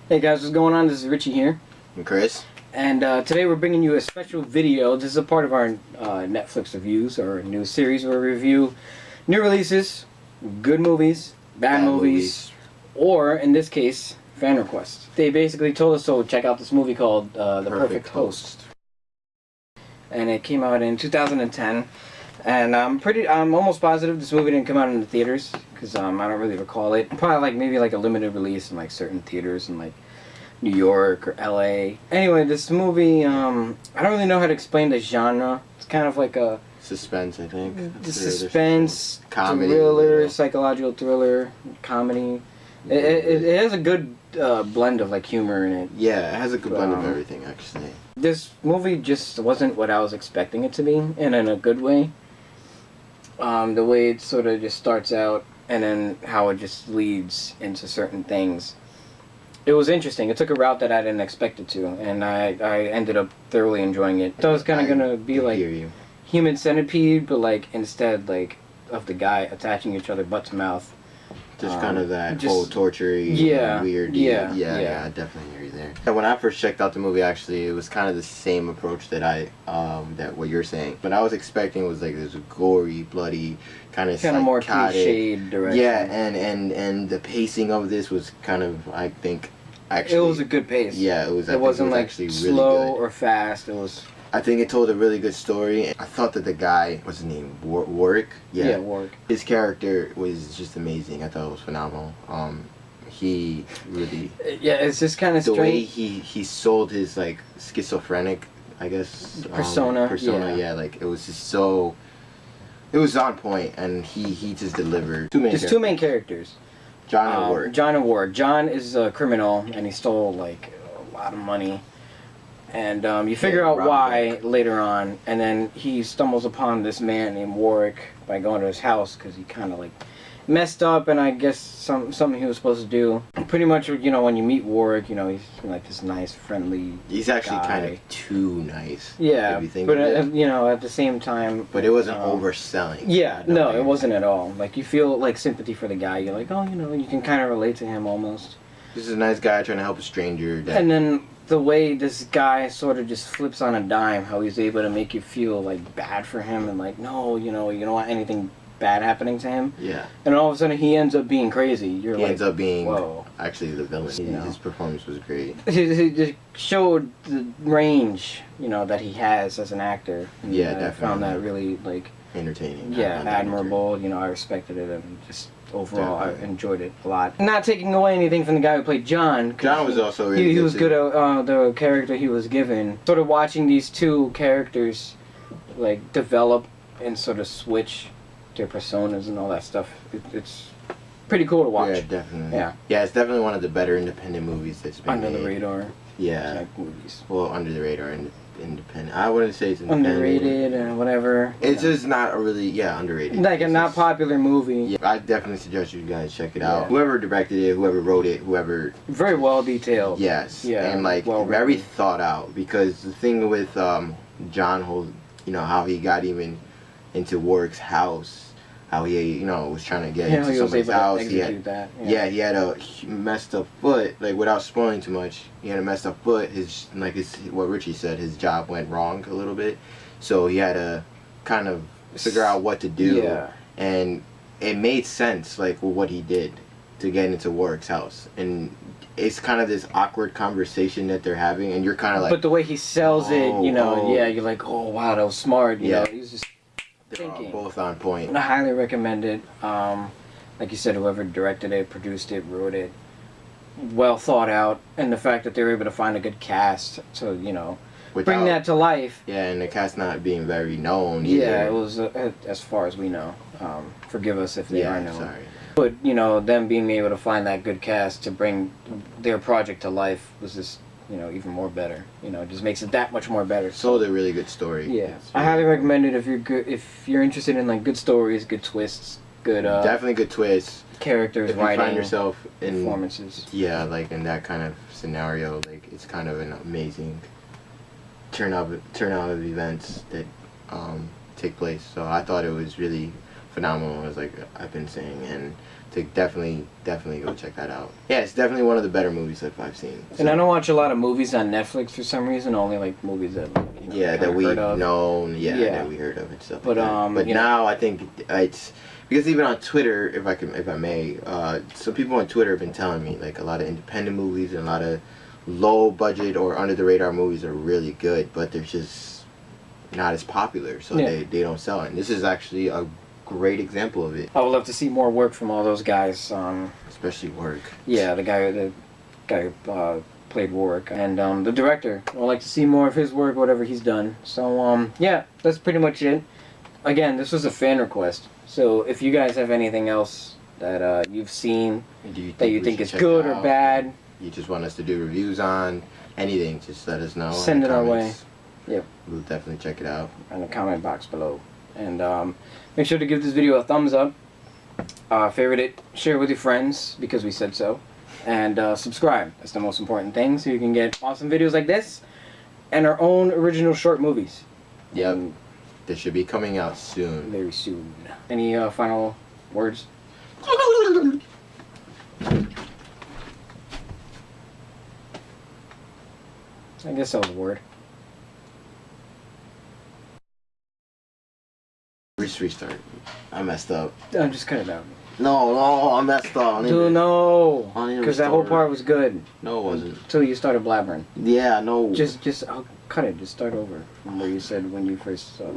Hey guys, what's going on? This is Richie here. And Chris. And today we're bringing you a special video. This is a part of our Netflix reviews, or new series where we review new releases, good movies, bad movies, or in this case, fan requests. They basically told us to check out this movie called The Perfect Host. And it came out in 2010. And I'm almost positive this movie didn't come out in the theaters, because I don't really recall it. Probably maybe a limited release in certain theaters in New York or LA. Anyway, this movie, I don't really know how to explain the genre. It's kind of like a suspense, I think. The suspense, comedy, thriller, psychological thriller, comedy. It has a good blend of humor in it. Yeah, it has a good blend of everything, actually. This movie just wasn't what I was expecting it to be, and in a good way. The way it sort of just starts out, and then how it just leads into certain things. It was interesting. It took a route that I didn't expect it to, and I ended up thoroughly enjoying it. I thought it was kind of going to be like Human Centipede, but instead of the guy attaching each other butt to mouth. Just kind of that whole torture-y, weird. Yeah, I definitely hear you there. And when I first checked out the movie, actually, it was kind of the same approach that that what you're saying. But I was expecting was there's a gory, bloody, kind of more cliched direction. Yeah, and the pacing of this was kind of, I think, actually. It was a good pace. Yeah, it was. It wasn't actually slow really good. Or fast. It was. I think it told a really good story. I thought that the guy, what's his name, Warwick? Yeah, Warwick. His character was just amazing. I thought it was phenomenal. He really... Yeah, it's just kind of strange. The way he sold his, schizophrenic, I guess... Persona, yeah. It was just so... It was on point, and he just delivered. Two main characters. John and Ward. John and Ward. John is a criminal, and he stole, a lot of money. And you figure out why later on, and then he stumbles upon this man named Warwick by going to his house because he kind of messed up, and I guess something he was supposed to do. Pretty much, when you meet Warwick, he's this nice, friendly. He's actually kind of too nice. Yeah, but at the same time. But it wasn't overselling. Yeah, no, it wasn't at all. You feel sympathy for the guy. You're you can kind of relate to him almost. This is a nice guy trying to help a stranger. And then the way this guy sort of just flips on a dime, how he's able to make you feel bad for him and no, you don't want anything bad happening to him. Yeah. And all of a sudden he ends up being crazy. He ends up being whoa. Actually the villain. His performance was great. He just showed the range, that he has as an actor. And yeah, definitely. I found that really entertaining. Yeah, admirable. I respected it and just. Overall, definitely. I enjoyed it a lot. Not taking away anything from the guy who played John. John was also really good. He was good at the character he was given. Sort of watching these two characters, develop and sort of switch their personas and all that stuff. It's pretty cool to watch. Yeah, definitely. Yeah. Yeah, it's definitely one of the better independent movies that's been under made. the radar. Yeah. Movies. Well, under the radar and independent. I wouldn't say it's independent. Underrated and whatever. It's just not a really, underrated. A not popular movie. Yeah, I definitely suggest you guys check it out. Whoever directed it, whoever wrote it, whoever... Very well detailed. Yes. Yeah. And very thought out, because the thing with John, how he got even into Warwick's house, how he, was trying to get into somebody's house. He had a messed up foot. Without spoiling too much, he had a messed up foot. What Richie said, his job went wrong a little bit, so he had to kind of figure out what to do. Yeah. And it made sense, what he did to get into Warwick's house, and it's kind of this awkward conversation that they're having, and you're kind of But the way he sells it, you're like, oh wow, that was smart. You know, he's just. They're both on point. I highly recommend it. Like you said, whoever directed it, produced it, wrote it, well thought out, and the fact that they were able to find a good cast to, bring that to life. Yeah, and the cast not being very known either. Yeah, it was as far as we know. Forgive us if they are known. Sorry. But them being able to find that good cast to bring their project to life was just. Even more better. It just makes it that much more better. Told a really good story. Yeah, I highly recommend it if you're interested in good stories, good twists, good. Definitely good twists. Characters, if writing, you find yourself in performances. Yeah, in that kind of scenario, it's kind of an amazing turn out of events that take place. So I thought it was really phenomenal, as like I've been saying, and to definitely go check that out. Yeah, it's definitely one of the better movies that I've seen. So. And I don't watch a lot of movies on Netflix for some reason. Only like movies that that we know, that we heard of and stuff. But but now I think it's because even on Twitter, if I may, some people on Twitter have been telling me like a lot of independent movies and a lot of low budget or under the radar movies are really good, but they're just not as popular, so they don't sell it. And this is actually a great example of it. I would love to see more work from all those guys. Especially Warwick. Yeah, the guy who played Warwick, and the director. I'd like to see more of his work, whatever he's done. So yeah, that's pretty much it. Again, this was a fan request. So if you guys have anything else that you've seen that you think is good or bad, you just want us to do reviews on anything, just let us know. Send it our way. Yep. We'll definitely check it out in the comment box below. And make sure to give this video a thumbs up, favorite it, share it with your friends because we said so, and subscribe. That's the most important thing, so you can get awesome videos like this and our own original short movies. Yep. They should be coming out soon. Very soon. Any final words? I guess that was a word. Restart. I messed up. Just cut it out. No, I messed up. Dude, no. Because that whole part was good. No, it wasn't. Until you started blabbering. Yeah, no. Just, I'll cut it. Just start over from where you said when you first saw it.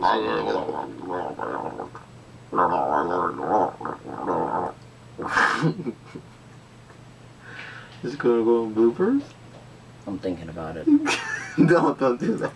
Is it gonna go on bloopers? I'm thinking about it. Don't do that.